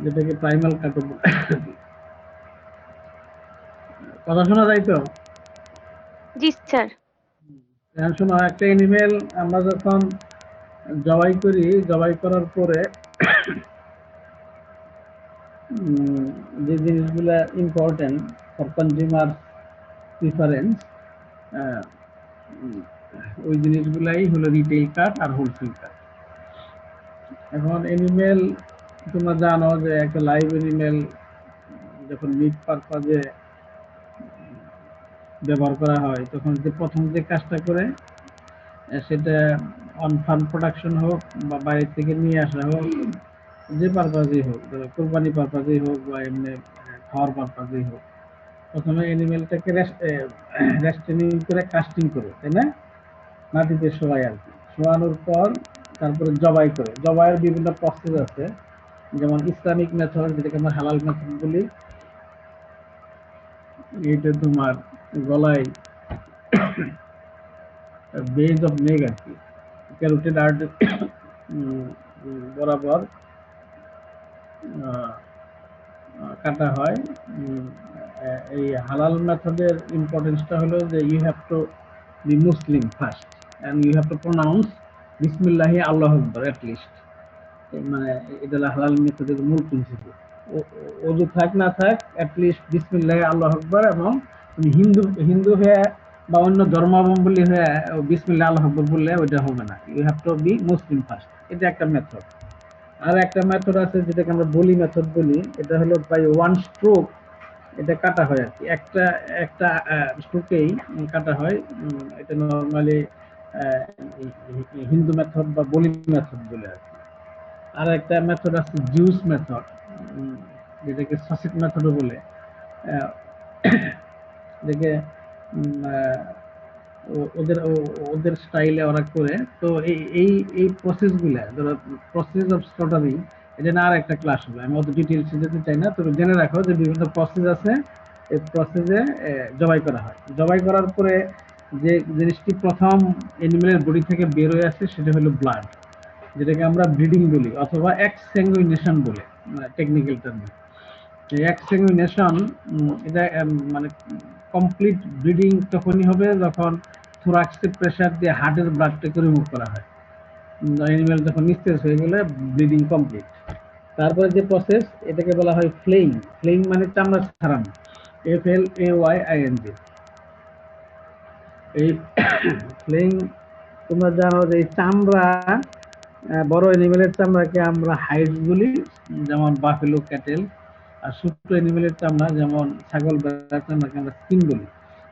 যেটাকে প্রাইমাল কাট কথা শোনা যায় তো? জি স্যার। এখন শোনো, একটা এনিমেল আমরা যখন জবাই করি, জবাই করার পরে যে জিনিসগুলা ইম্পর্টেন্ট ফর কনজিউমার প্রিফারেন্স, ওই জিনিসগুলাই হলো রিটেইল কাট আর হোলসেল কাট। এখন এনিমেল তোমরা জানো যে একটা লাইভ এনিমেল যখন মিট পারপাজে ব্যবহার করা হয়, তখন যে প্রথম যে কাজটা করে সেটা অন ফার্ম প্রোডাকশন হোক বা বাইরে থেকে নিয়ে আসা হোক, যে পারপাজেই হোক, কোরবানি পারপাজেই হোক বা এমনি খাওয়ার পারপাজেই হোক, প্রথমে এনিমেলটাকে রেস্টেনিং করে কাস্টিং করে, তাই না? মাটিতে শোয়াই আর কি, শোয়ানোর পর তারপরে জবাই করে। জবাইয়ের বিভিন্ন প্রসেস আছে, যেমন ইসলামিক মেথড, যেটাকে আমরা হালাল মেথড বলি। এইটা তোমার গলায় বেজ অফ নেক আর কি, ক্যারোটিড আর্ট বরাবর কাটা হয়। এই হালাল মেথডের ইম্পর্টেন্সটা হলো যে you have to be Muslim first and you have to pronounce বিসমিল্লাহি আল্লাহু আকবার অ্যাট লিস্ট। মানে এটা হলো হালাল মেথডের মূল প্রিন্সিপাল। ওযু থাক না থাক, অ্যাট লিস্ট বিসমিল্লাহি আল্লাহু আকবার। এবং তুমি হিন্দু হিন্দু হয়ে বা অন্য ধর্মাবলম্বী হয়ে বিসমিল্লাহ আল্লাহু আকবার বললে ওইটা হবে না, you have to be Muslim first. এটা একটা মেথড। আর একটা মেথড আছে যেটাকে আমরা বলি মেথড বলি, এটা হলো বাই ওয়ান স্ট্রোক এটা কাটা হয় আর কি, একটা একটা স্ট্রোকেই কাটা হয়। এটা নর্মালি হিন্দু মেথড বা বলি মেথড বলে আর কি। আর একটা মেথড আছে জুস মেথড, যেটাকে সসেট মেথডও বলে। আহ, যেটাকে ওদের ওদের স্টাইলে ওরা করে। তো এই এই এই প্রসেসগুলা, ধরো প্রসেস অফ স্লটারিং, এটা না আর একটা ক্লাস হবে, আমি অত ডিটেলসে যেতে চাই না, তবে জেনে রাখো যে বিভিন্ন প্রসেস আছে। এই প্রসেসে জবাই করা হয়। জবাই করার পরে যে জিনিসটি প্রথম এনিমেলের বডি থেকে বের হয়ে আসে সেটা হলো ব্লাড, যেটাকে আমরা ব্লিডিং বলি অথবা এক্সস্যাঙ্গুইনেশন বলে, টেকনিক্যাল টার্মে। এক্সস্যাঙ্গুইনেশন এটা মানে কমপ্লিট ব্লিডিং তখনই হবে যখন থোরাক্সে প্রেসার দিয়ে হার্টের ব্লাডটাকে রিমুভ করা হয়। অ্যানিমেল যখন নিস্তেজ হয়ে গেলে ব্লিডিং কমপ্লিট। তারপরে যে প্রসেস, এটাকে বলা হয় ফ্লেইং। ফ্লেইং মানে চামড়া ছাড়ানো, FLAYING। এই ফ্লেইং, তোমরা জানো যে এই চামড়া, বড় এনিমেলের চামড়াকে আমরা হাইড বলি, যেমন বাফেলো ক্যাটেল। আর ছোট্ট এনিমেলের চামড়া যেমন ছাগল ভেড়ার চামড়াকে আমরা স্কিন বলি।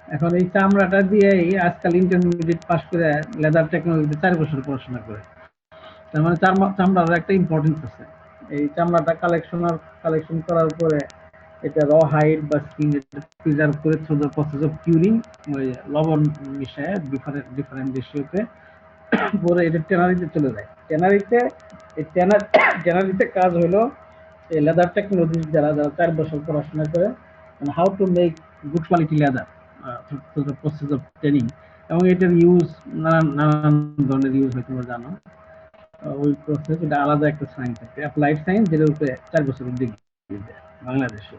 এখন এই চামড়াটা দিয়েই আজকাল ইন্টারমিডিয়েট পাস করে লেদার টেকনোলজিতে 4 বছর পড়াশোনা করে। তার মানে চামড়ার একটা ইম্পর্টেন্স আছে। এই চামড়াটা কালেকশন করার পরে এটা র হাইড বা স্কিন প্রিজার্ভ করে through the process of curing, ওই লবণ মিশায় ডিফারেন্ট ডিফারেন্ট রেশিওতে, পরে এটা ট্যানারিতে চলে যায়। ট্যানারিতে এই ট্যানারিতে কাজ হলো এই লেদার টেকনোলজি, যারা যারা 4 বছর পড়াশোনা করে, how to make good quality leather through the process of training. এবং এটার ইউজ নানান নানান ধরনের ইউজ হয়, তোমরা জানো। ওই প্রসেস, এটা আলাদা একটা সায়েন্স আছে, অ্যাপ্লাইড সায়েন্স, যেটার উপরে 4 বছরের ডিগ্রি দেয় বাংলাদেশে।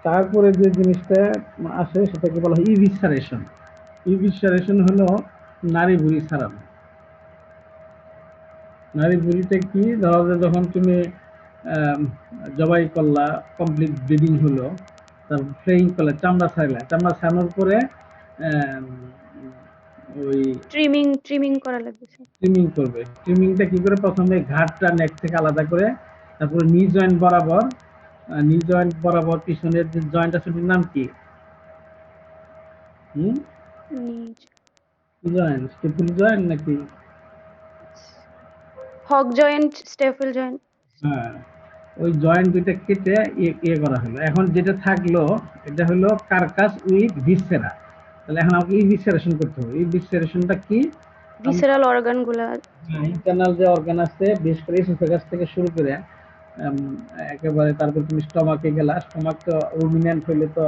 তারপরে যে জিনিসটা আসে সেটাকে বলা হয় ইভিসারেশন। ইভিসারেশন হলো নারী ভুঁড়ি ছাড়ানো। নারী ভুঁড়িটা কি, ধরো যে যখন তুমি জবাই করলা, কমপ্লিট ব্লিডিং হলো, তারপর ফ্লেইং করলে, চামড়া ছাড়লা, চামড়া ছাড়ানোর পরে আম, ওই ট্রিমিং ট্রিমিং করা লাগবে স্যার। ট্রিমিং করবে। ট্রিমিংটা কি করে, প্রথমে ঘাটটা নেক থেকে আলাদা করে, তারপরে নি জয়েন্ট বরাবর, নি জয়েন্ট বরাবর পিছনের যে জয়েন্ট আছে ওটার নাম কি? হুম, নিজ কি জয়েন্ট, স্টিপুল জয়েন্ট নাকি? হক জয়েন্ট, স্টেফেল জয়েন্ট। হ্যাঁ, ওই জয়েন্ট দুইটা কেটে ইয়ে করা হলো। এখন যেটা থাকলো এটা হলো কার্কাস উইথ ভিসেরা। তাহলে এখন আমাকে ইভিসেরেশন করতে হবে। ইভিসেরেশনটা কি? ভিসেরাল অর্গান গুলা। ইন্টারনাল যে অর্গান আছে, বিশেষ করে এসোফেগাস থেকে শুরু করে একেবারে, তারপর তুমি স্টমাকে গেলা। স্টমাক তো রুমিনেন্ট হইলে তো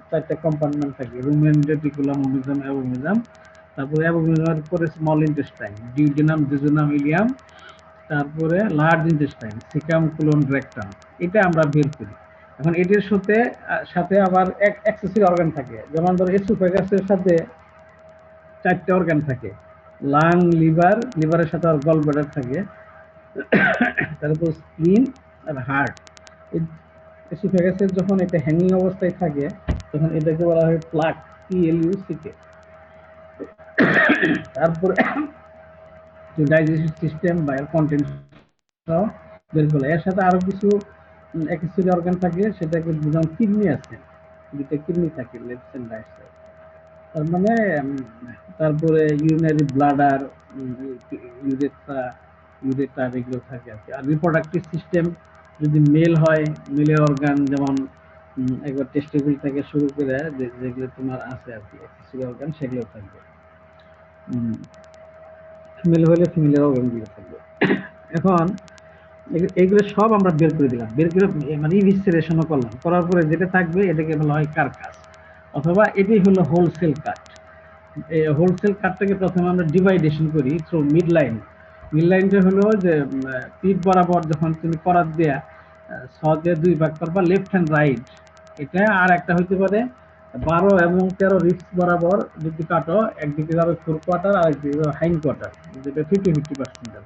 4টা কম্পার্টমেন্ট থাকে, রুমিনেন্ট, রেটিকুলাম, ওভিজাম, অ্যাবোমিজাম। তারপরে অ্যাবোমিজামের পরে small intestine, duodenum, jejunum, ileum, তারপরে large intestine, caecum, colon, rectum, এটা আমরা বের করি। এখন এটির সাথে সাথে আবার অ্যাক্সেসরি অর্গান থাকে, যেমন ধরো এসোফেগাসের সাথে 4টা অর্গান থাকে, লাং, লিভার, লিভারের সাথে আর গল ব্লাডার থাকে, তারপর স্প্লিন আর হার্ট। এসোফেগাসের যখন এটা হ্যাঙ্গিং অবস্থায় থাকে তখন এটাকে বলা হয় প্লাক, PLUCK। তারপরে ডাইজেস্টিভ সিস্টেম বা এর কন্টেন্ট বের করে। এর সাথে আরো কিছু অ্যাক্সেসরি অর্গান থাকে, সেটাকে যেমন কিডনি আছে, দুটো কিডনি থাকে, লেফট এন্ড রাইট সাইড। তার মানে তারপরে ইউরিনারি ব্লাডার, ইউরেথ্রা, ইউরেটার, এগুলো থাকে আর কি। আর রিপ্রোডাক্টিভ সিস্টেম যদি মেল হয়, মেলের অর্গান যেমন একবার টেস্টিকুল থেকে শুরু করে যেগুলো তোমার আছে আর কি অ্যাক্সেসরি অর্গান, সেগুলো থাকবে। ফিমেল হলে ফিমেলের অর্গানগুলো থাকবে। এখন এগুলো সব আমরা বের করে দিলাম, বের করে মানে ইভিসেরেশনও করলাম, করার পরে যেটা থাকবে এটাকে বলা হয় কার্কাস, অথবা এটাই হলো হোলসেল কাট। এই হোলসেল কাটটাকে প্রথমে আমরা ডিভাইডেশন করি থ্রু মিড লাইন। মিড লাইনটা হলো যে পিঠ বরাবর যখন তুমি করাত দেয়া ছ দিয়ে 2 ভাগ করবা, লেফট হ্যান্ড রাইট, এটা। আর একটা হইতে পারে 12 এবং 13 রিপস বরাবর যদি কাটো, একদিকে যাবে ফোর কোয়ার্টার আর একদিকে যাবে হাইন্ড কোয়ার্টার, যেটা 50-50%।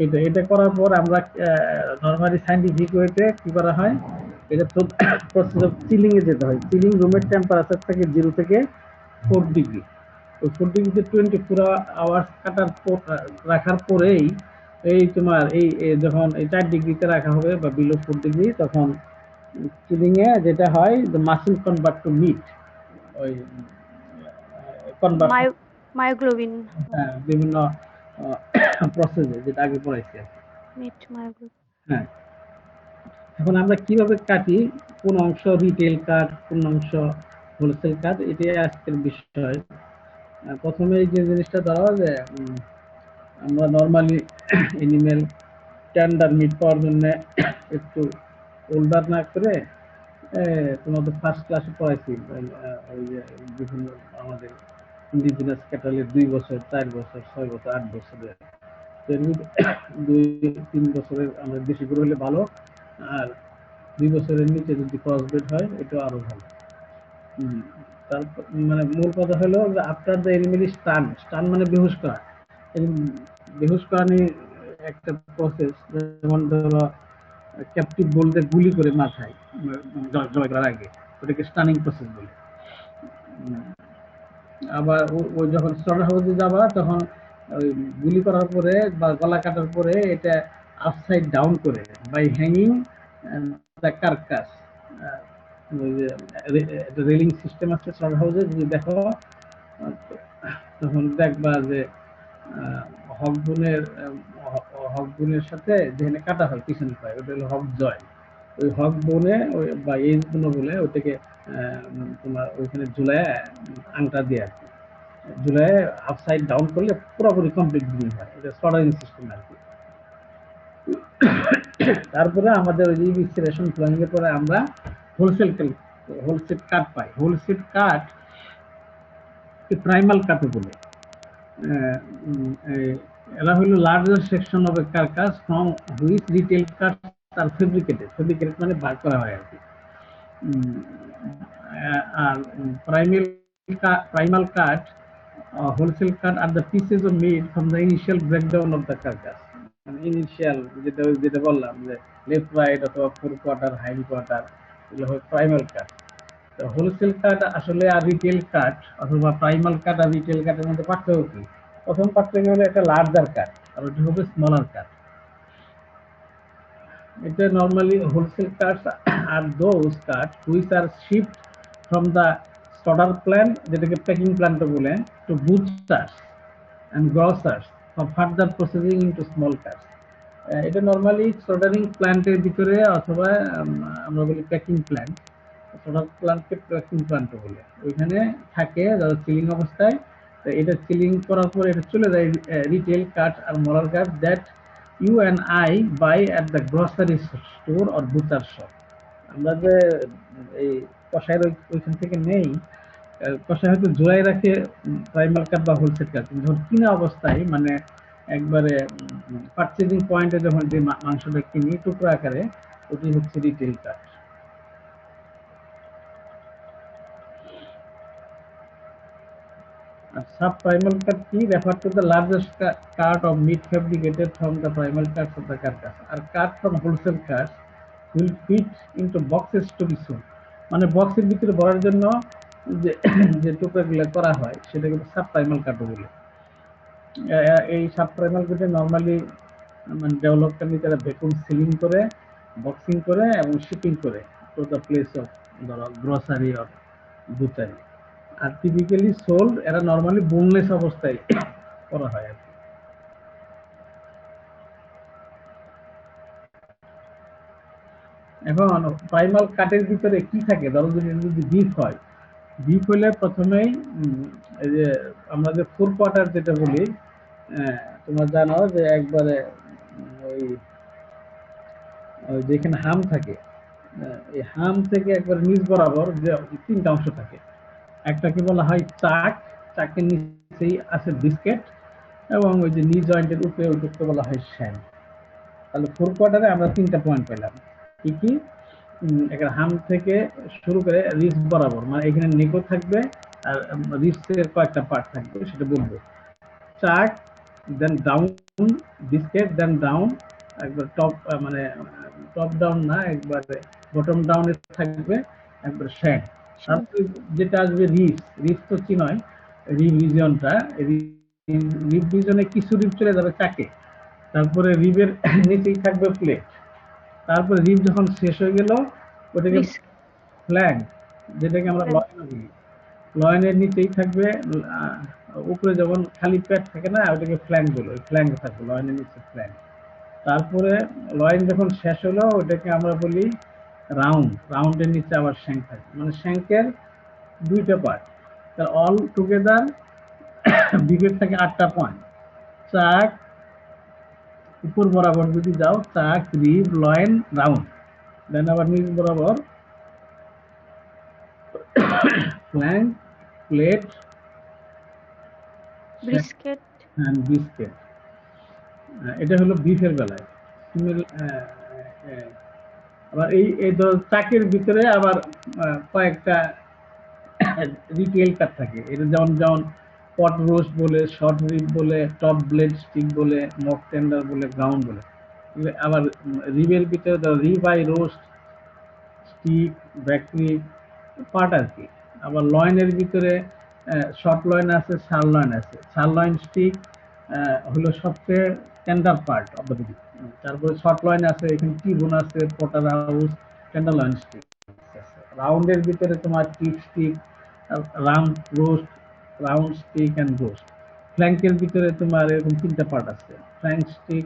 এটা এটা করার পর আমরা নরমালি সাইন্টিফিক ওয়েতে কি করা হয়, এটা প্রসেস অফ চিলিং এ যেতে হয়। চিলিং রুমের টেম্পারেচার থাকে 0 থেকে 4 ডিগ্রি। ওই 4 ডিগ্রিতে 24 আওয়ার্স কাটার রাখার পরেই এই তোমার এই যখন এই 4 ডিগ্রিতে রাখা হবে বা বিলো 4 ডিগ্রি, তখন চিলিং এ যেটা হয়, the muscle convert to meat, ওই কনভার্ট, মায়োগ্লোবিন, বিভিন্ন প্রসেসে, যেটা আগে পড়াইছি আর কি। Meat myoglobin. হ্যাঁ, এখন আমরা কিভাবে কাটি, কোন অংশ রিটেল কাট, কোন অংশ হোলসেল কাট, এটাই আজকের বিষয়। প্রথমে যে জিনিসটা ধরা যে আমরা নর্মালি এনিমেল টেন্ডার মিট পাওয়ার জন্য একটু ওল্ডার না করে, তোমাদের ফার্স্ট ক্লাসে পড়াইছি ওই যে বিভিন্ন আমাদের ইন্ডিজিনাস ক্যাটালের 2 বছর, 4 বছর, 6 বছর, 8 বছরের, 2-3 বছরের আমরা দেশি গরু হলে ভালো, আর 2 বছরের নিচে যদি ক্রসব্রিড হয় এটা আরো ভালো। তারপর মানে মূল কথা হলো যে আফটার দ্য এনিমেল স্টান, স্টান মানে বেহুশ করা। বেহুশ করা নিয়ে একটা প্রসেস, যেমন ধরো ক্যাপটিভ বুলদের গুলি করে মাথায় জয় করার আগে, ওটাকে স্টানিং প্রসেস বলে। আবার ওই যখন স্লটার হাউসে যাবা তখন ওই গুলি করার পরে বা গলা কাটার পরে এটা আপসাইড ডাউন করে বাই হ্যাঙ্গিং দ্য কার্কাস, ওই যে রেলিং সিস্টেম আছে স্লটার হাউসে, যদি দেখো তখন দেখবা যে হক বোনের সাথে যেখানে কাটা হয় পিছনে পায়, ওটা হলো হক জয়। ওই হক বোনে বা এজ বোনে বলে ওটাকে তোমার ওইখানে ঝুলায় আংটা দিয়ে আর কি, ঝুলায় আপসাইড ডাউন করলে পুরোপুরি কমপ্লিট গ্রিন হয়, এটা স্লটারিং সিস্টেম আর কি। তারপরে আমাদের ওই ইভিসেরেশন প্ল্যানিং এর পরে আমরা হোলসেল কাট পাই। হোলসেল কাট প্রাইমাল কাটও বলে। এরা হলো larger section of a carcass from which retail cuts are fabricated. Fabricated মানে বার করা হয় আর কি। আর primal cut, wholesale cut are the pieces of meat from the initial breakdown of the carcass. Initial যেটা বললাম যে লেফট রাইট অথবা ফোর কোয়ার্টার, হাইন্ড কোয়ার্টার, এগুলো হয় প্রাইমাল কাট। হোলসেল কাট আসলে আর রিটেল কাট অথবা প্রাইমাল কাট আর রিটেল কাটের মধ্যে পার্থক্য কি? প্রথম পার্থক্য হলো একটা লার্জার কাট আর ওটা হবে স্মলার কাট। এটা normally wholesale cuts are those cut which are shift from the slaughter plant, যেটাকে প্যাকিং প্ল্যান্টও বলে, to butchers and grocers for further processing into small cuts. এটা নর্মালি স্লটারিং প্ল্যান্টের ভিতরে অথবা আমরা বলি প্যাকিং প্ল্যান্ট, স্লটার প্ল্যান্টকে প্যাকিং প্ল্যান্টও বলে, ওইখানে থাকে ধরো চিলিং অবস্থায়। তো এটা চিলিং করার পর এটা চলে যায় রিটেল কাট আর মোলার cut that you and I buy at the grocery store or butcher shop. আমরা যে এই কষায়ের ওইখান থেকে নেই, কষায় হয়তো জোড়াই রাখে প্রাইমাল কাট বা হোলসেল কাট, যখন কিনা অবস্থায় মানে একবারে পারচেজিং পয়েন্টে যখন যে মাংসটা কিনি টুকরো আকারে, ওটি হচ্ছে রিটেল কাট। Sub primal cut কি? Refer to the largest cut of meat fabricated from the primal cuts of the carcass. আর cut from wholesale cuts will fit into boxes to be sold. মানে বক্সের ভিতরে ভরার জন্য যে যে টুকরাগুলো করা হয় সেটাকে সাব প্রাইমাল কাটও বলে। এই সাব প্রাইমাল কাটে নরমালি মানে ডেভেলপমেন্ট তারা ভ্যাকুয়াম সিলিং করে, বক্সিং করে এবং শিপিং করে টু দ্য প্লেস অফ ধরো গ্রোসারি অর বুচারি। আর টিপিক্যালি সোল্ড এরা নরমালি বোনলেস অবস্থায় করা হয় আর কি। এখন প্রাইমাল কাটের ভিতরে কি থাকে? ধরো যদি বিফ হয়, বিফ হলে প্রথমেই এই যে আমরা যে ফোর কোয়ার্টার যেটা বলি, তোমরা জানো যে একবারে ওই যেখানে হাম থাকে, এই হাম থেকে একবার নিচ বরাবর যে তিনটা অংশ থাকে, একটাকে বলা হয় চাক, চাকের নিচেই আছে বিস্কেট, এবং ওই যে নি জয়েন্টের উপরে ওইটুকু বলা হয় শ্যাম। তাহলে ফোর কোয়ার্টারে আমরা তিনটা পয়েন্ট পেলাম। কি কি? একটা হাম থেকে শুরু করে রিস বরাবর, মানে এখানে নেকো থাকবে আর রিসের কয়েকটা পার্ট থাকবে, সেটা বলবো। Chuck, then down brisket, then down, একবার টপ মানে টপ ডাউন না, একবারে বটম ডাউনে থাকবে, একবার শ্যাম। তারপরে যেটা আসবে রিস, রিস তো চিনয়, রিব রিজনটা, রিব রিজনে কিছু রিব চলে যাবে চাকে, তারপরে রিবের নিচেই থাকবে প্লেট, তারপরে রিব যখন শেষ হয়ে গেল ওটাকে ফ্ল্যাঙ্ক, যেটাকে আমরা লয়েন বলি, লয়েনের নিচেই থাকবে, উপরে যখন খালি পেট থাকে না ওটাকে ফ্ল্যাঙ্ক বলে, ওই ফ্ল্যাঙ্ক থাকবে লয়েনের নিচে ফ্ল্যাঙ্ক। তারপরে লয়েন যখন শেষ হলো ওটাকে আমরা বলি রাউন্ড, রাউন্ডের নিচে আবার শ্যাঙ্ক থাকে, মানে শ্যাঙ্কের দুইটা পার্ট। অল টুগেদার বিফের থাকে 8টা পয়েন্ট। চাক উপর বরাবর যদি যাও, চাক, রিব, লয়েন, রাউন্ড, দেন আবার নিচ বরাবর flank, plate, brisket and biscuit. এটা হলো বিফের বেলায়। আবার এই চাকের ভিতরে আবার কয়েকটা রিটেল কাট থাকে, এটা যেমন যেমন পট রোস্ট বলে, শর্ট রিব বলে, টপ ব্লেড স্টিক বলে, মক টেন্ডার বলে, গ্রাউন্ড বলে। আবার রিবের ভিতরে রিব আই রোস্ট, স্টিক, ব্যাকরি পার্ট আর কি। আবার লয়েনের ভিতরে শর্ট লয়েন আছে, শাল লয়েন আছে। শাল লয়েন স্টিক হলো সবচেয়ে tender part of the body. তারপরে শর্ট লয়েন আছে, এখানে টিবোন আছে, porter house, tender loin steak. রাউন্ডের ভিতরে তোমার tip steak, round roast, round steak and roast. ফ্ল্যাঙ্কের ভিতরে তোমার এরকম তিনটা পার্ট আছে, flank steak,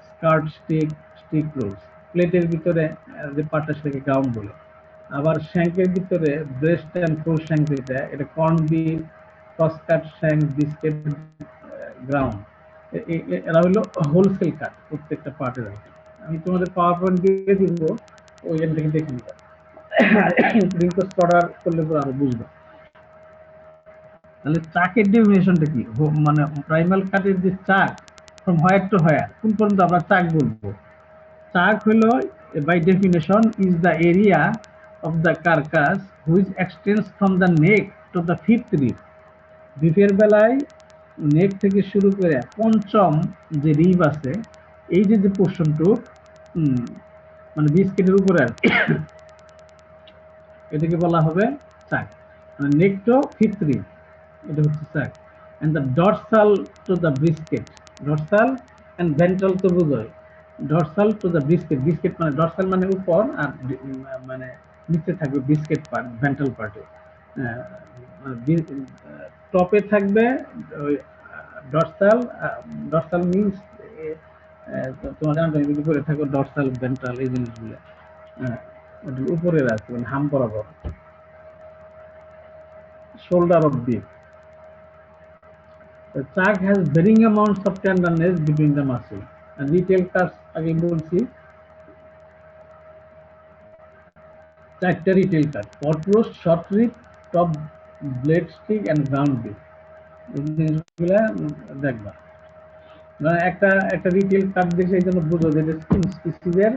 skirt steak, steak roast. প্লেটের ভিতরে যে পার্টটা সেটাকে গ্রাউন্ড বলে। আবার শ্যাঙ্কের ভিতরে ব্রেস্ট এন্ড ফোর শ্যাঙ্ক, যেটা এটা corn beef, crosscut shank, brisket, ground. এরা হলো হোলসেল কাট প্রত্যেকটা পার্টের। আমি তোমাদের পাওয়ার পয়েন্ট দিয়ে দিব, ওইখান থেকে দেখে নিবা, রিকোয়েস্ট অর্ডার করলে পরে আরো বুঝবা। তাহলে চাকের ডেফিনেশনটা কি? মানে প্রাইমাল কাটের যে চাক, ফ্রম হোয়ার টু হোয়ার, কোন পর্যন্ত আমরা চাক বলবো? চাক হলো by definition is the area of the carcass which extends from the neck to the fifth rib. বিফের বেলায় নেক থেকে শুরু করে পঞ্চম যে রিব আছে, এই যে পোর্শনটুক মানে বিস্কেটের উপরে আর এটাকে বলা হবে চাক, মানে নেক টু ফিফথ রিব, এটা হচ্ছে chuck. And the dorsal to the brisket, dorsal and ventral তো বোঝায়, dorsal to the brisket, brisket মানে ডরসাল মানে উপর, আর মানে নিচে থাকবে বিস্কেট পার্ট, ভেন্ট্রাল পার্টে। টপে থাকবে ওই ডরসাল, ডরসাল মিন্স তোমার জানো উপরে থাকবে ডরসাল, ভেন্ট্রাল, এই জিনিসগুলো ওটার উপরে রাখবে, মানে হাম বরাবর। Shoulder of beef, the chuck has varying amounts of tenderness between the muscle. And retail cuts আগে বলছি, চারটা retail cut: pot roast, short rib, top blade steak and ground beef. এই জিনিসগুলো দেখবা। মানে একটা একটা রিটেল কার্ড দেখে এই জন্য বুঝো যে স্পিসিসের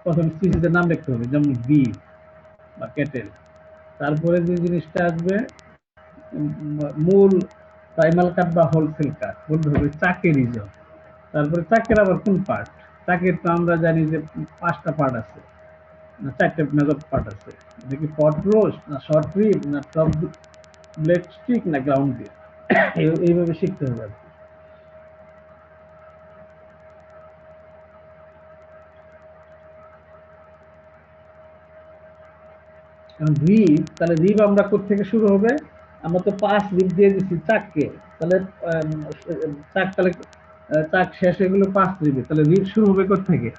প্রথম স্পিসিসের নাম লিখতে হবে, যেমন বিফ বা ক্যাটেল। তারপরে যে জিনিসটা আসবে মূল প্রাইমাল কার্ড বা হোলসেল কার্ড বলতে হবে চাকের রিজন। তারপরে চাকের আবার কোন পার্ট? চাকের তো আমরা জানি যে 5টা পার্ট আছে, না 4টে মেজর পার্ট আছে। এটা কি পট রোস্ট, না শর্ট রিব, না টপ ব্লেড স্টিক, না গ্রাউন্ড বিয়ার? এইভাবে শিখতে হবে আর কি। রিব, তাহলে রিব আমরা কোত্থেকে শুরু হবে? আমরা তো 5 রিব দিয়ে দিচ্ছি চাককে, তাহলে চাক তাহলে চাক শেষ হয়ে গেল 5 রিবে, তাহলে রিব শুরু হবে কোত্থেকে?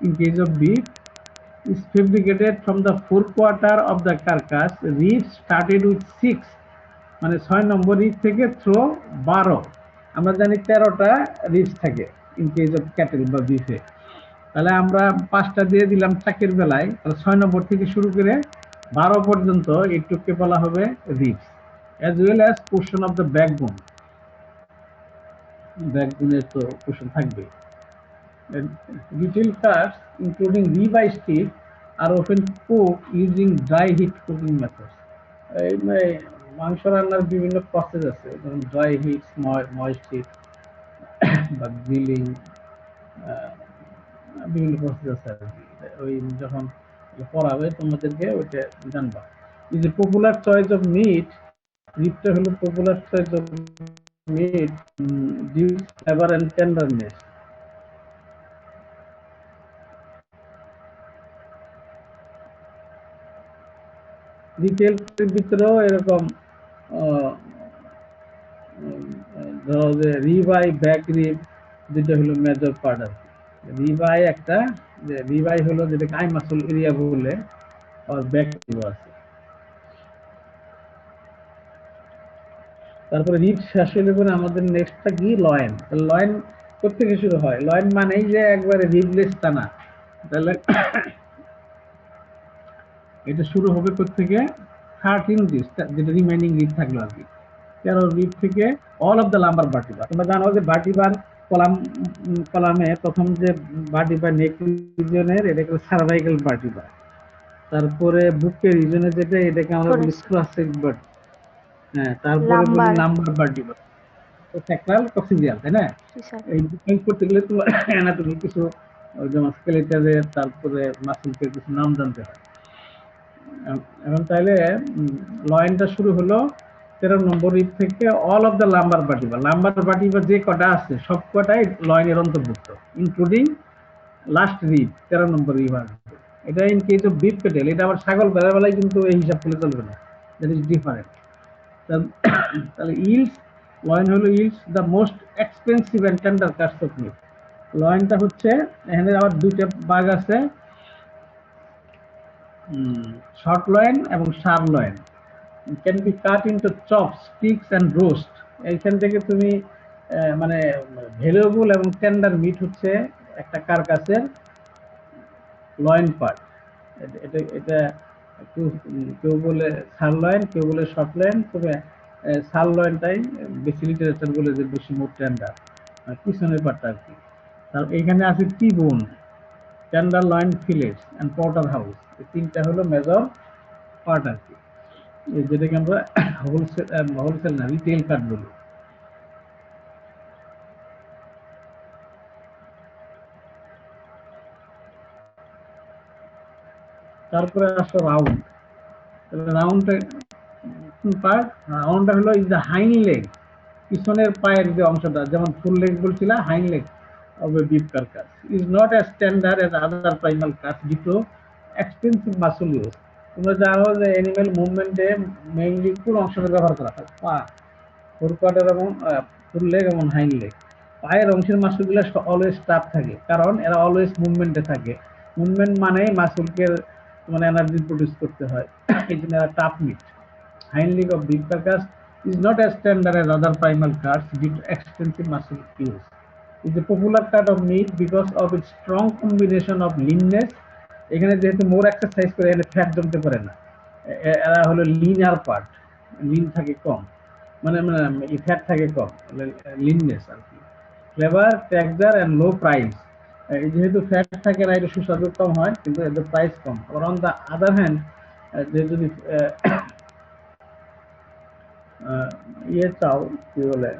In case of beef is fabricated from the forequarter of the carcass, rib started with 6, মানে 6 নম্বর রিব থেকে থ্রো 12। আমরা জানি 13টা রিবস থাকে ইন কেস অফ ক্যাটেল বা বিফে। তাহলে আমরা 5টা দিয়ে দিলাম চাকের বেলায়, তাহলে 6 নম্বর থেকে শুরু করে 12 পর্যন্ত এইটুকুকে বলা হবে ribs, as well as portion of the backbone. ব্যাকবোনের তো পোর্শন থাকবে। Detailed cuts, including ribeye steak, are often cooked using dry heat cooking methods. এই মাংস রান্নার বিভিন্ন প্রসেস আছে, যেমন ড্রাই হিট, ময়েস্ট হিট বা গ্রিলিং, বিভিন্ন প্রসেস আছে আর কি। ওই যখন পড়াবে তোমাদেরকে ওইটা জানবা। Is a popular choice of meat, রিবটা হলো popular choice of meat due flavour and tenderness. Retail ভিতরেও এরকম ধরো যে রিবাই ব্যাক রিব দুটো হলো মেজর পার্ট আর কি। রিবাই একটা, যে রিবাই হলো যেটাকে আই মাসল এরিয়া বলে, আর ব্যাক রিব আছে। তারপরে রিব শেষ হলে পরে আমাদের নেক্সটটা কি? লয়েন। লয়েন কোথেকে শুরু হয়? লয়েন মানেই যে একবারে রিবলেস টা না, তাহলে এটা শুরু হবে কোথেকে? 13 রিবস, যেটা রিমেইনিং রিব থাকলো আর কি। 13 রিব থেকে all of the lumber vertebra. তোমরা জানো যে ভার্টিব্রার কলামে প্রথম যে ভার্টিব্রা নেক রিজনের, এটাকে সার্ভাইকাল ভার্টিব্রা। তারপরে বুকের রিজনে যেটা, এটাকে আমরা বলি থোরাসিক ভার্টিব্রা। হ্যাঁ, তারপরে বলি লাম্বার ভার্টিব্রা, তো স্যাক্রাল কক্সিডিয়াল, তাই না? এই ডিফাইন করতে গেলে তোমার অ্যানাটমি কিছু, যেমন স্কেলেটারের, তারপরে মাসলকে কিছু নাম জানতে হয়। এখন তাহলে লয়েনটা শুরু হলো 13 নম্বর রিব থেকে all of the lumber vertebra. Lumber vertebra যে কটা আছে সব কটাই লয়েনের অন্তর্ভুক্ত, ইনক্লুডিং লাস্ট রিব 13 নম্বর রিব আসবে। এটা in case of beef Patel. এটা আবার ছাগল বেলার বেলায় কিন্তু এই হিসাব করলে চলবে না, দ্যাট ইজ ডিফারেন্ট। তাহলে ইলস, লয়েন হলো else the most expensive and tender cuts of meat. লয়েনটা হচ্ছে, এখানে আবার দুইটা ভাগ আছে, শর্ট লয়েন এবং sharp loin. Can be cut into chop, steaks and roast. এইখান থেকে তুমি মানে ভ্যালুয়েবল এবং টেন্ডার মিট হচ্ছে একটা কারকাসের লয়েন পার্ট। এটা এটা কেউ বলে সারলয়েন, কেউ বলে শর্ট লয়েন, তবে সারলয়েনটাই বেশি লিটারেচার বলে যে বেশি মোট টেন্ডার, পিছনের পার্টটা আর কি। তার এখানে আছে টি বোন, টেন্ডার লয়েন, ফিলেটস এন্ড পর্টার হাউস। এই তিনটা হলো মেজর পার্ট আর কি, যেটাকে আমরা হোলসেল না রিটেল কাট বলি। তারপরে আসো রাউন্ড। রাউন্ডটা পার্ট, রাউন্ডটা হলো ইজ দ্য হাইন্ড লেগ, পিছনের পায়ের যে অংশটা, যেমন ফুল লেগ বলছিলা, hind leg of a beef carcass is not as tender as other primal cuts due to extensive muscle use. তোমরা জানো যে অ্যানিমেল মুভমেন্টে মেইনলি কোন অংশটা ব্যবহার করা হয়? পা, ফোর কোয়ার্টার এবং ফুল লেগ এবং হাইন্ড লেগ। পায়ের অংশের মাসলগুলো অলওয়েজ টাফ থাকে, কারণ এরা অলওয়েজ মুভমেন্টে থাকে। মুভমেন্ট মানে মাসলকে মানে এনার্জি প্রডিউস করতে হয়, এই জন্য এরা tough meat. Hind leg of beef carcass is not as tender as other primal cuts due to extensive muscle use. It is a popular cut of meat because of its strong combination of leanness. এখানে যেহেতু মোর exercise করে, এখানে fat জমতে পারে না, এরা হলো liner part, Lin থাকে কম, মানে ফ্যাট থাকে কম, লিননেস আর কি। Flavour, texture and low price. যেহেতু ফ্যাট থাকে না, এটা সুস্বাদু কম হয়, কিন্তু এদের প্রাইস কম। আবার অন দ্য আদার হ্যান্ড, যে যদি ইয়ে চাও, কি বলে,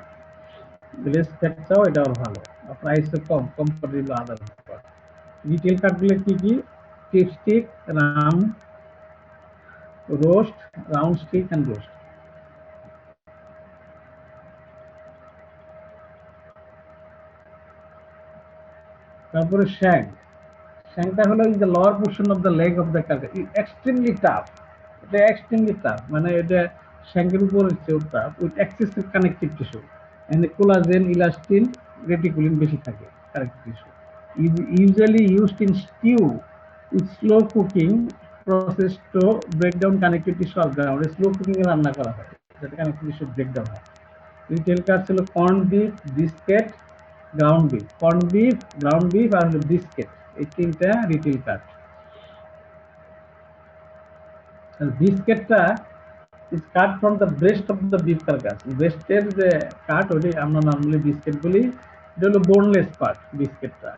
গ্লেস ফ্যাট চাও, এটাও ভালো, প্রাইসও কম, কম্পারেটিভ আদার। রিটেল কার্ডগুলো কি কি? Tip steak, rump, roast, round steak and roast. তারপরে শ্যাঙ্ক। শ্যাঙ্কটা হলো the lower portion of the leg of the cut, extremely tough. এটা এক্সট্রিমলি টাফ, মানে এটা শ্যাঙ্কের উপরে চেয়েও tough, with excessive connective tissue and collagen, elastin, reticulin বেশি থাকে connective tissue. Usually used in stew with slow cooking process to break down connective tissue of ground. Slow cooking এ রান্না করা হয় যাতে connective tissue break down হয়। Retail cut ছিল corn beef, brisket, ground beef. Corn beef, ground beef আর হলো brisket, এই তিনটা রিটেল কার্ড। বিস্কেটটা is cut from the breast of the beef carcass. ব্রেস্টের যে কাট, ওটি আমরা নর্মালি বিস্কেট বলি। এটা হলো বোনলেস পার্ট বিস্কেটটা,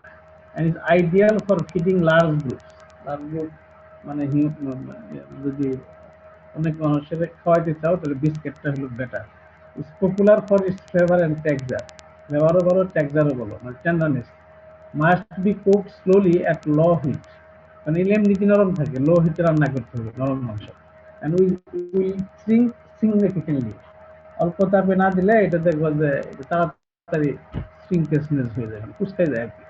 and is ideal for feeding large groups. Large group মানে যদি অনেক মানুষের খাওয়াইতে চাও, তাহলে বিস্কেটটা হলো better. Is popular for its flavour and texture. ফ্লেভারও বলো, টেক্সচারও বলো, মানে tenderness. Must be cooked slowly at low heat, মানে এমনিতে নরম থাকে, লো হিটে রান্না করতে হবে নরম মাংস। and will shrink significantly. অল্প তাপে না দিলে এটা দেখবো যে এটা তাড়াতাড়ি শ্রিঙ্কেজনেস হয়ে যায়, কুচকাই যায় আর কি।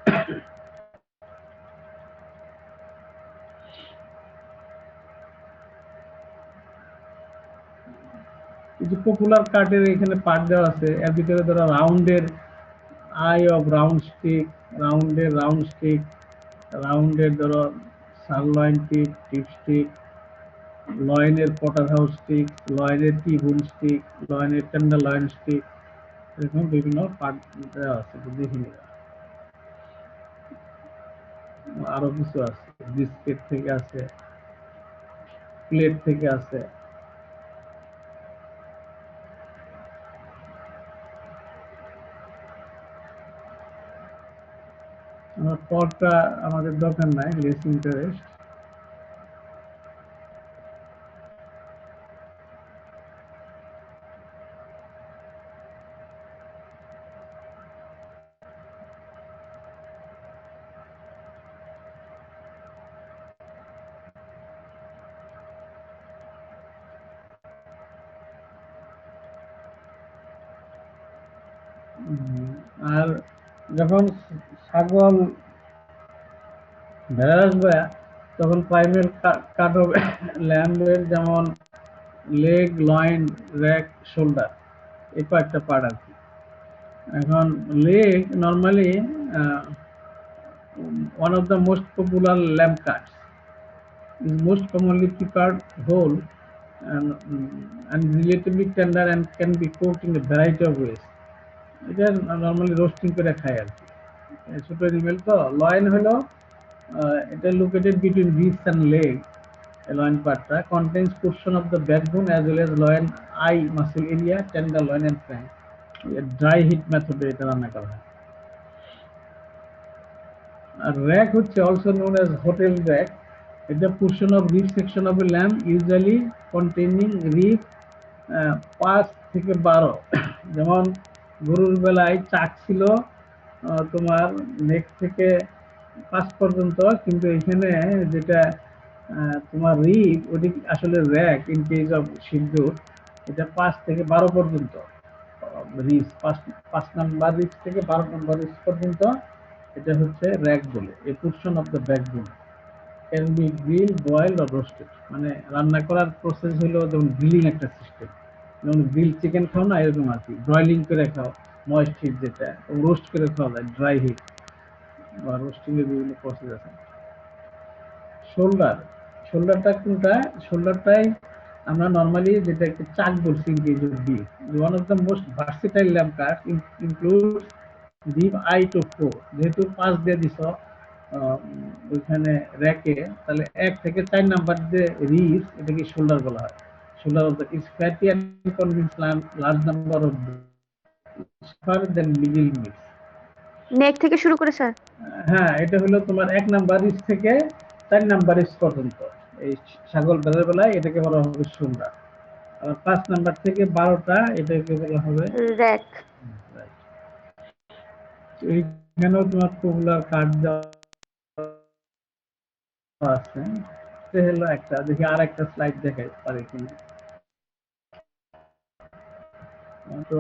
কিছু পপুলার কার্ডের এখানে পার্ট দেওয়া আছে, এর ভিতরে ধরো রাউন্ডের আই অফ রাউন্ড স্টিক, রাউন্ডের রাউন্ড স্টিক, রাউন্ডের ধরো সারলয়েন টিপ, টিপ স্টিক, লয়েনের পটার হাউস স্টিক, লয়েনের টি বুন স্টিক, লয়েনের টেন্ডার লয়েন স্টিক, এরকম বিভিন্ন পার্ট দেওয়া আছে, দেখিনি। আরো কিছু আছে, বিস্কিট থেকে আছে, প্লেট থেকে আছে। আমার পরটা আমাদের দরকার নাই, লেস ইন্টারেস্ট। আর যখন ছাগল ভেড়া আসবে, তখন প্রাইমের কাট হবে ল্যাম্বের, যেমন লেগ, লয়েন, র্যাক, শোল্ডার, এই কয়েকটা পার্ট আর কি। এখন leg normally one of the most popular lamb cuts is most commonly prepared whole and relatively tender and can be cooked in a variety of ways. এটা নর্মালি রোস্টিং করে খায় আর কি। ছোট এনিমেল তো। লয়েন হলো এটা located between ribs and leg. Loin পার্টটা contains portion of the backbone as well as loin eye muscle area, tender loin and flank. Dry heat মেথডে এটা রান্না করা হয়। আর র্যাক হচ্ছে also known as hotel rack. এটা portion of rib section of a lamb, usually containing rib 5 থেকে 12। যেমন গরুর বেলায় চাক ছিল তোমার নেক থেকে 5 পর্যন্ত, কিন্তু এখানে যেটা তোমার রিব, ওটি আসলে র্যাক ইন কেস অফ সিদ্ধুর, এটা 5 থেকে 12 পর্যন্ত রিস, 5 নাম্বার রিস থেকে 12 নাম্বার রিস পর্যন্ত এটা হচ্ছে র্যাক বলে। A portion of the backbone can be grill, boil or roasted. মানে রান্না করার প্রসেস হলো যেমন গ্রিলিং একটা সিস্টেম, যেমন গ্রিল চিকেন খাও না, এরকম আর কি। ব্রয়লিং করে খাও, ময়েস্ট হিট যেটা, রোস্ট করে খাওয়া যায়, ড্রাই হিট, বা রোস্টিং এর বিভিন্ন প্রসেস আছে। শোল্ডার, শোল্ডারটা কোনটা? শোল্ডারটাই আমরা নর্মালি যেটা একটা চাক বলছি, ইংরেজি beef. One of the most versatile lamb cut include beef eye to 4। যেহেতু 5 দিয়ে দিছ ওইখানে র্যাকে, তাহলে 1 থেকে 4 নাম্বার যে রিস, এটাকে শোল্ডার বলা হয়। Shoulder of the is fatty and convince large number of then middle meats. Neck থেকে শুরু করে স্যার। হ্যাঁ, এটা হলো তোমার ১ নাম্বার ইঞ্চ থেকে ৪ নাম্বার ইঞ্চ পর্যন্ত। এই ছাগল ভেড়ার বেলায় এটাকে বলা হবে সুমরা। আর ৫ নাম্বার থেকে ১২টা এটাকে বলা হবে র‍্যাক। রাইট। এইখানেও তোমার পপুলার কার্ড দেওয়া আছে। এটা হলো একটা, দেখি আর একটা স্লাইড দেখাই পারি কিনা। তো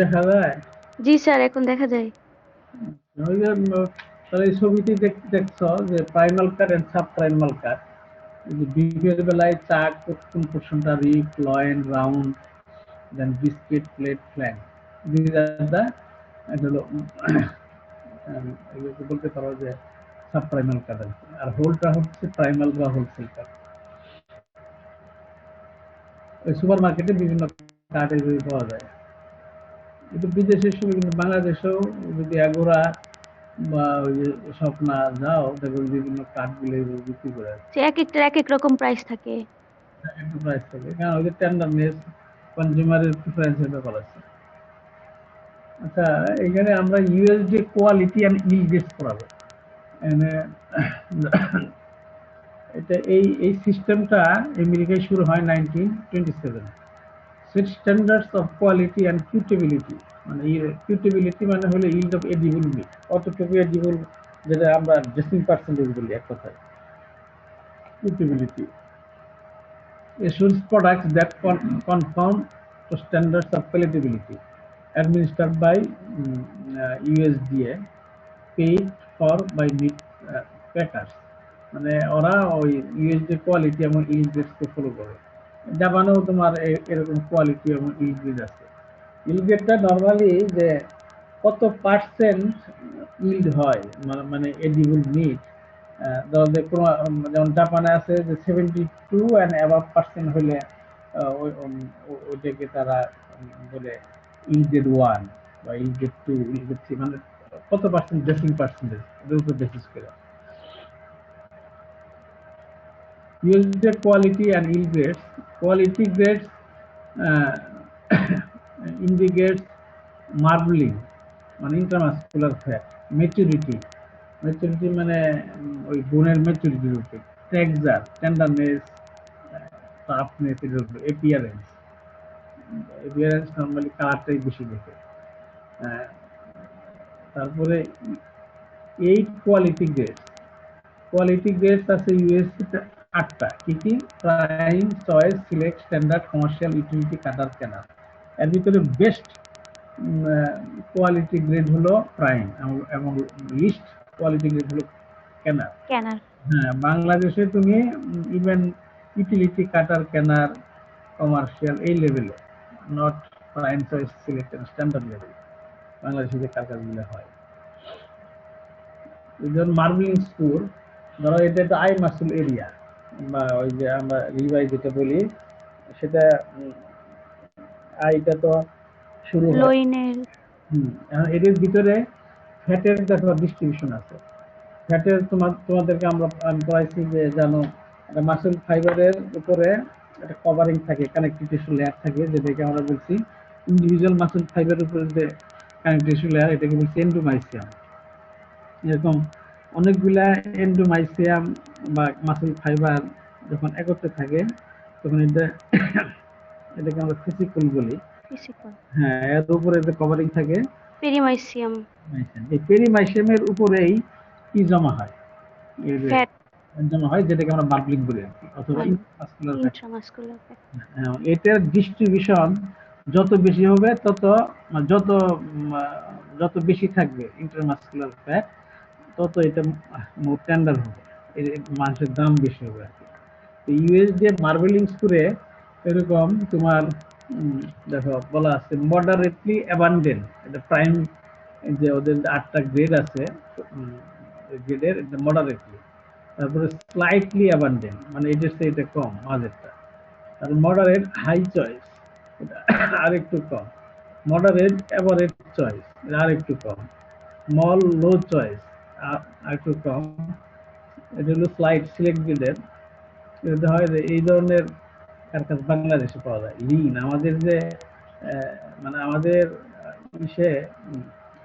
দেখা যায়। জি স্যার, এখন দেখা যায়। ওই যে তাহলে এই ছবিটি দেখছো যে primal cut and sub primal cut. বিফের বেলায় চাক কোন পোর্শনটা rib, loin, round, then brisket, plate, flank. This are the এটা হলো এগুলোকে বলতে পারো যে সাব প্রাইমাল কাট আর হোলটা হচ্ছে প্রাইমাল বা হোলসেল কাট। ওই সুপার মার্কেটে বিভিন্ন কাঠ এগুলি পাওয়া যায়। কিন্তু বিদেশের সঙ্গে কিন্তু বাংলাদেশেও যদি এগোরা বা ওই যে স্বপ্না যাও দেখবেন বিভিন্ন কাঠগুলো এগুলো বিক্রি করে আছে। যে এক একটার এক এক রকম প্রাইস থাকে। একটু প্রাইস থাকে কারণ ওই যে টেন্ডারনেস কনজিউমারের প্রিফারেন্সের ব্যাপার আছে। আচ্ছা, এখানে আমরা ইউএসডি কোয়ালিটি অ্যান্ড ইলগেস করাবো। এখানে এটা এই সিস্টেমটা আমেরিকায় শুরু হয় 1927। Set standards of quality and cutability, মানে কিউটেবিলিটি মানে হলো ইল্ড অফ এডিবল মিট, কতটুকু এডিবল, যেটা আমরা ডেসিং পার্সেন্টেজ বলি এক কথায় কিউটেবিলিটি। Assures products that conform to standards of palatability, administered by USDA, paid for by meat packers। মানে ওরা ওই ইউএসডি কোয়ালিটি এবং ইলগ্রেডকে ফলো করে। জাপানেও তোমার এরকম কোয়ালিটি এবং ইলগ্রেড আছে। ইলগ্রেডটা নর্মালি যে কত পার্সেন্ট ইল্ড হয়, মানে এডিবল মিট, যেমন জাপানে আছে যে 72 অ্যান্ড অ্যাবাভ পার্সেন্ট হলে ওইটাকে তারা বলে ইলগ্রেড 1 বা ইলগ্রেড 2, ইলগ্রেড 3, মানে কত পার্সেন্ট ড্রেসিং পার্সেন্টেজ ওদের উপর বেসিস করে। USDA quality and yield grades. Quality grades uh, indicates marbling, মানে ইন্ট্রামাসকুলার ফ্যাট, ম্যাচুরিটি, ম্যাচুরিটি মানে ওই বোনের ম্যাচুরিটির উপরে, টেক্সচার, টেন্ডারনেস, টাফনেস, এর উপরে, এপিয়ারেন্স, এপিয়ারেন্স নর্মালি কালারটাই বেশি দেখে। তারপরে 8 কোয়ালিটি গ্রেডস। কোয়ালিটি গ্রেডস আছে ইউএসসিতে 8টা। কি কি? Prime, choice, select, standard, commercial, utility, cutter, canner. এর ভিতরে বেস্ট কোয়ালিটি গ্রেড হলো প্রাইম এবং লিস্ট কোয়ালিটি গ্রেড হলো কেনার। কেনার। হ্যাঁ, বাংলাদেশে তুমি ইভেন ইউটিলিটি, কাটার, কেনার, কমার্শিয়াল এই লেভেলে, not prime, choice, select and standard level বাংলাদেশে যে কাজগুলো হয়। যেমন মার্বলিং স্কোর, ধরো এটা একটা আই মাসুল এরিয়া বা ওই যে আমরা রিভাই যেটা বলি সেটা, আইটা তো শুরু হয় লোইনের। এদের ভিতরে ফ্যাটের দেখো ডিস্ট্রিবিউশন আছে। ফ্যাটের তোমাদেরকে আমি পড়াইছি যে জানো একটা মাসল ফাইবারের উপরে একটা কভারিং থাকে, কানেকটিভ টিস্যু লেয়ার থাকে, যেটাকে আমরা বলছি ইন্ডিভিজুয়াল মাসল ফাইবারের উপরে যে কানেকটিভ টিস্যু লেয়ার, এটাকে বলছি এন্ডোমাইসিয়াম। এরকম অনেকগুলা এন্ডোমাইসিয়াম বা মাসল ফাইবার যখন একত্রে থাকে তখন এটাকে আমরা ফিসিকল বলি। ফিজিক্যাল। হ্যাঁ, এর উপরে যে কভারিং থাকে পেরিমাইসিয়াম। এই পেরিমাইসিয়ামের উপরেই কি জমা হয়? ফ্যাট জমা হয়, যেটাকে আমরা মার্বলিং বলি আর কি, অথবা ইন্ট্রামাসকুলার ফ্যাট। Intramuscular fat. এটার ডিস্ট্রিবিউশন যত বেশি হবে তত যত যত বেশি থাকবে ইন্ট্রামাসকুলার ফ্যাট, তত এটা টেন্ডার হবে, মানুষের দাম বেশি হবে আর কি। ইউএস দিয়ে মার্বেলিংস করে এরকম তোমার দেখো বলা আছে মডারেটলি অ্যাবান্ডেন্ট, এটা প্রাইম যে ওদের 8টা গ্রেড আছে গ্রেডের, এটা মডারেটলি। তারপরে স্লাইটলি অ্যাবান্ডেন্ট মানে এটার চেয়ে এটা কম মাঝেরটা। আর মডারেট হাই চয়েস, এটা আরেকটু কম। মডারেট এভারেজ চয়েস, এটা আরেকটু কম। স্মল লো চয়েস আরেকটু কম। এটা হলো স্লাইড সিলেক্ট গ্রেডের। এটা হয় যে এই ধরনের কারখানা বাংলাদেশে পাওয়া যায়। লিন আমাদের যে মানে আমাদের ইসে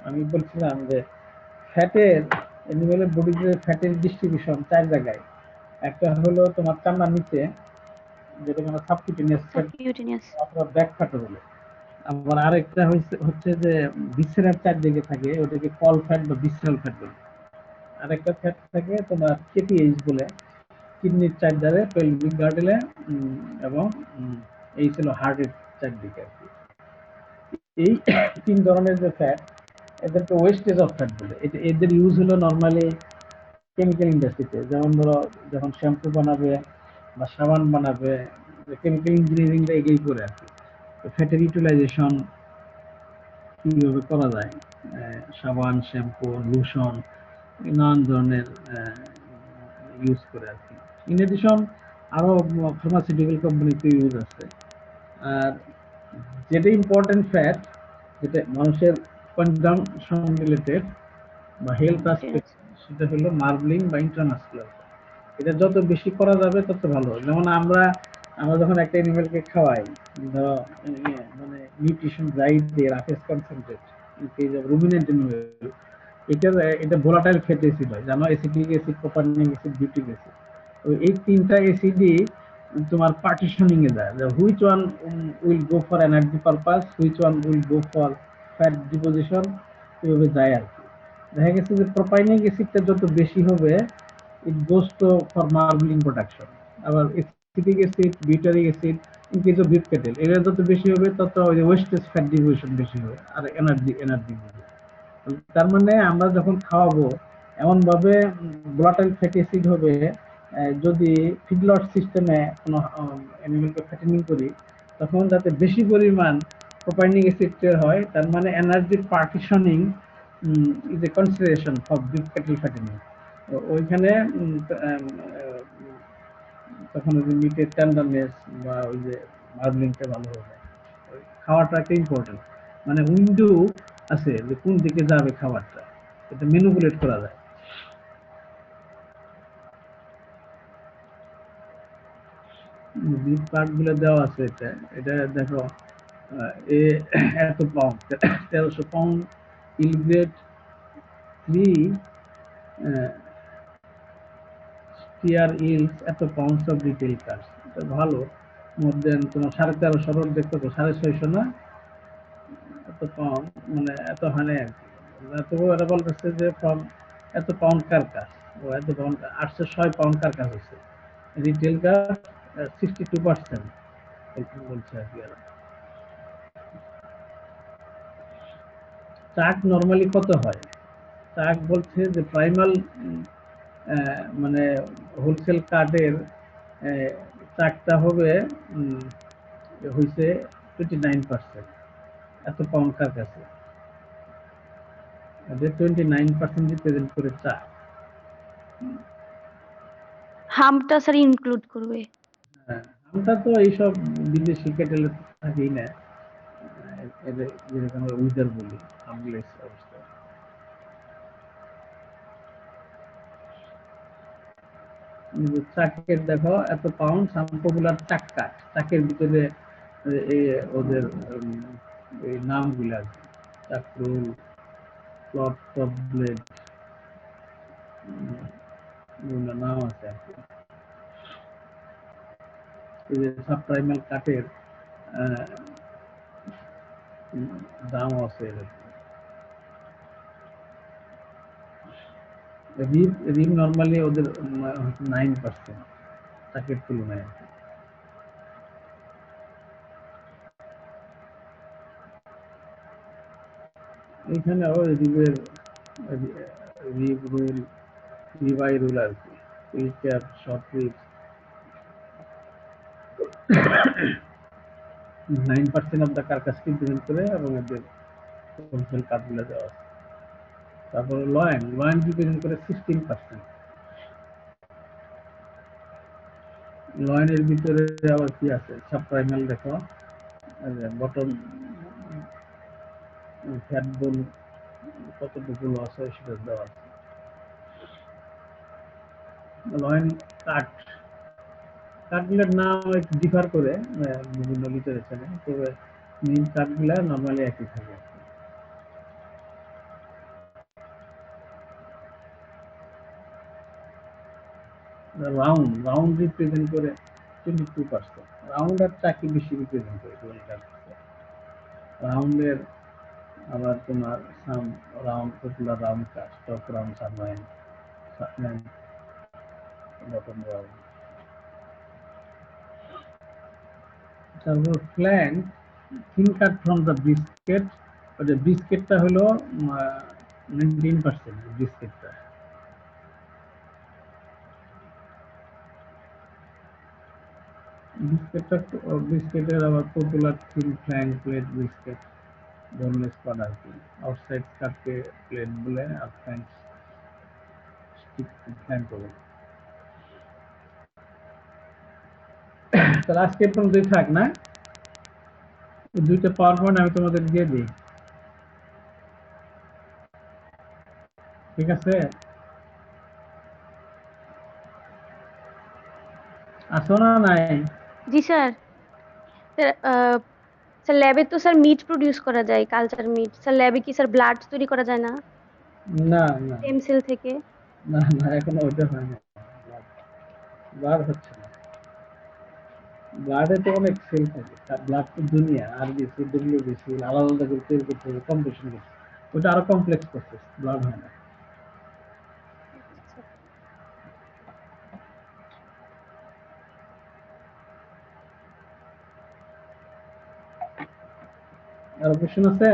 আমি বলছিলাম যে ফ্যাটের অ্যানিমেলের বডিতে ফ্যাটের ডিস্ট্রিবিউশন 4 জায়গায়। একটা হলো তোমার চামড়ার নিচে, যেটা মানে সাবকিউটেনিয়াস ফ্যাট সাবকিউটেনিয়াস। অথবা ব্যাক ফ্যাটও বলে। আবার আরেকটা হচ্ছে যে ভিসেরাল 4 দিকে থাকে, ওটাকে কল ফ্যাট বা ভিসেরাল ফ্যাট বলে। আরেকটা ফ্যাট থাকে তোমার কেপিএইচ বলে, কিডনির 4 ধারে, পেলভিক গার্ডেলে, এবং এই ছিল হার্টের 4 দিকে আর কি। এই 3 ধরনের যে ফ্যাট, এদেরকে ওয়েস্টেজ অফ ফ্যাট বলে। এদের ইউজ হলো নর্মালি কেমিক্যাল ইন্ডাস্ট্রিতে, যেমন ধরো যখন শ্যাম্পু বানাবে বা সাবান বানাবে, কেমিক্যাল ইঞ্জিনিয়ারিংটা এগিয়ে করে আর কি। ফ্যাটের ইউটিলাইজেশন কিভাবে করা যায়, সাবান, শ্যাম্পু, লোশন, নানান ধরনের ইউজ করে আর কি। ইন এডিশন আরো ফার্মাসিউটিক্যাল কোম্পানিতে ইউজ আছে। আর যেটা ইম্পর্টেন্ট ফ্যাট, যেটা মানুষের কনজাম্পশন রিলেটেড বা হেলথ অ্যাসপেক্ট, সেটা হলো মার্বলিং বা ইন্ট্রামাসকুলার। এটা যত বেশি করা যাবে তত ভালো। যেমন আমরা আমরা যখন একটা অ্যানিমেলকে খাওয়াই, ধরো মানে নিউট্রিশন রাইট দিয়ে রাফেজ কনসেন্ট্রেট রুমিনেন্ট অ্যানিমেল, এটা ভোলাটাইল ফ্যাটি অ্যাসিড হয়, জানো, অ্যাসিটিক অ্যাসিড, প্রোপানিক অ্যাসিড, বিউটিক অ্যাসিড। তো এই 3টা অ্যাসিডই তোমার পার্টিশনিং এ যায়, which one will go for energy purpose, which one will go for fat deposition, এভাবে যায় আর কি। দেখা গেছে যে প্রোপাইনিক অ্যাসিডটা যত বেশি হবে, it goes to for marbling production. আবার acetic acid, butyric acid, in case of beef cattle, এরা যত বেশি হবে তত ওই ওয়েস্টেজ ফ্যাট ডিভিশন বেশি হবে আর এনার্জি দিবে। তার মানে আমরা যখন খাওয়াবো এমন ভাবে ভোলাটাইল ফ্যাটি অ্যাসিড হবে, যদি ফিডলট সিস্টেমে কোনো অ্যানিমেলকে ফ্যাটেনিং করি, তখন যাতে বেশি পরিমাণ প্রোপাইনিক অ্যাসিড হয়, তার মানে energy partitioning is a consideration for beef cattle fattening. ওইখানে তখন ওই যে মিটের টেন্ডারনেস বা ওই যে মার্বলিংটা ভালো হবে। খাওয়াটা একটা ইম্পর্টেন্ট, মানে উইন্ডো আছে যে কোন দিকে যাবে খাবারটা, এটা ম্যানিপুলেট করা যায়। বিফ পার্ট গুলো দেওয়া আছে, এটা এটা দেখো এ এত পাউন্ড, 1300 পাউন্ড ইলগ্রেড 3 স্টিয়ার ইলস, এত পাউন্ডস অফ রিটেল কার্স, এটা ভালো। মোর দেন তোমার 1350 দেখতে তো 650 না, এত পাউন্ড মানে এত হানে আর কি। তবু এটা বলতেছে যে ফ্রম এত পাউন্ড কার্কাস, ও এত পাউন্ড 806 পাউন্ড কার্কাস হচ্ছে রিটেল কার 62% বলছে আর কি। চাক নর্মালি কত হয়? চাক বলছে যে প্রাইমাল মানে হোলসেল কার্ডের চাকটা হবে হয়েছে 29%, এত পাউন্ড কার কাছে 29% রিপ্রেজেন্ট করে চাক। হামটা স্যার ইনক্লুড করবে। হ্যাঁ, আমরা তো এইসব বিদেশি ক্যাটেল থাকেই না, এদের যেরকম আমরা উইদার বলি, হামলেস অবস্থা। চাকের দেখো এত পাউন্ড, সাম পপুলার চাক কাঠ, চাকের ভিতরে এই ওদের এই নামগুলো আর কি, চাকরুল, প্লট, টপ ব্লেড, বিভিন্ন নাম আছে আর কি। এই যে সাবপ্রাইমাল কাঠের দাম আছে এরকম। রিম নর্মালি ওদের 9% চাকের তুলনায় আর কি। এইখানে ওই রিবের রিব রুল, রিবাই রুল আর কি, শর্ট রিব, 9% অফ দ্য কার্কাসকে ডিজাইন করে এবং এদের টোটাল কাজগুলো দেওয়া আছে। তারপরে লয়েন ডিজাইন করে 16%। লয়েনের ভিতরে আবার কি আছে সাবপ্রাইমাল দেখো, বটম ফ্যাট বোন কতটুকু লস হয় সেটা দেওয়া আছে। লয়েন কাট, কাঠগুলোর নাম একটু ডিফার করে বিভিন্ন লিটারেচারে, তবে মেইন কাঠগুলা নর্মালি একই থাকে। রাউন্ড রিপ্রেজেন্ট করে 22%। রাউন্ড আর চাকি বেশি রিপ্রেজেন্ট করে 20%। রাউন্ডের আবার তোমার সাম রাউন্ড পপুলার রাউন্ড কাট, টপ রাউন্ড, সাবলাইন, বটম রাউন্ড। তারপর flank thin cut from the biscuit, ওই যে বিস্কেটটা হলো 19%। বিস্কেটটা বিস্কেটের আবার popular thin flank plate biscuit, boneless পান আর কি। আউটসাইড কাটকে প্লেট বলে আর ফ্ল্যাঙ্ক স্টিক ফ্ল্যাঙ্ক বলে। তাহলে আজকে এরকম দুই থাক না, দুইটা পাওয়ার পয়েন্ট আমি তোমাদের দিয়ে দিই, ঠিক আছে? আসো না নাই? জি স্যার। স্যার স্যার ল্যাবে তো স্যার মিট প্রডিউস করা যায়, কালচার মিট। স্যার ল্যাবে কি স্যার ব্লাড তৈরি করা যায় না না না স্টেম সেল থেকে? না না, এখনো ওইটা হয় না। ব্লাড হচ্ছে না। ব্লাডে তো অনেক সেল থাকে, ব্লাড তো দুনিয়া, আর বিসি, ডব্লিউবিসি আলাদা আলাদা করে তৈরি করতে হবে, কম্পিটিশন করতে, ওটা আরো কমপ্লেক্স প্রসেস, ব্লাড হয় না। আর কোশ্চেন আছে?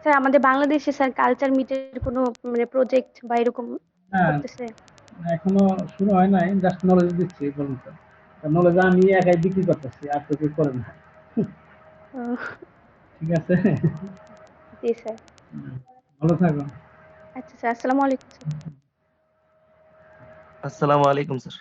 স্যার আমাদের বাংলাদেশে স্যার কালচার মিটের কোনো মানে প্রজেক্ট বা এরকম হ্যাঁ, করতেছে? এখনো শুরু হয় নাই, জাস্ট নলেজ দিচ্ছি এই পর্যন্ত। নলেজ আমি একাই বিক্রি করতেছি, আর তো কেউ করে না। আহ, ঠিক আছে, জি স্যার। ভালো থাকো। আচ্ছা স্যার, আসসালামু আলাইকুম স্যার। আসসালামু আলাইকুম স্যার।